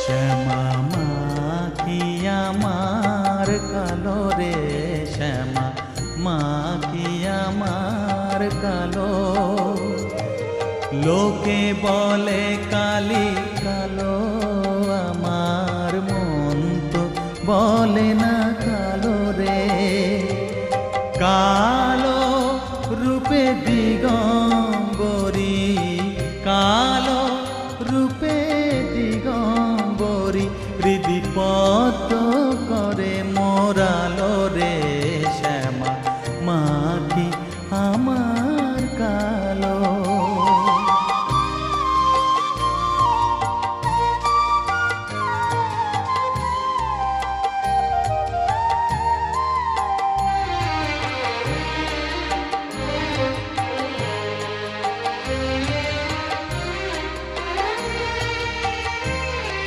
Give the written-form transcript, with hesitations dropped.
শ্যামা মা কি আমার কালো রে, শ্যামা মা কি আমার কালো। লোকে বলে কালি কালো, আমার মন তো বলে না কালো রে। কালো রূপে দিগম্বরী, কালো রূপে দিগম্বরী, হৃদি পদ্ম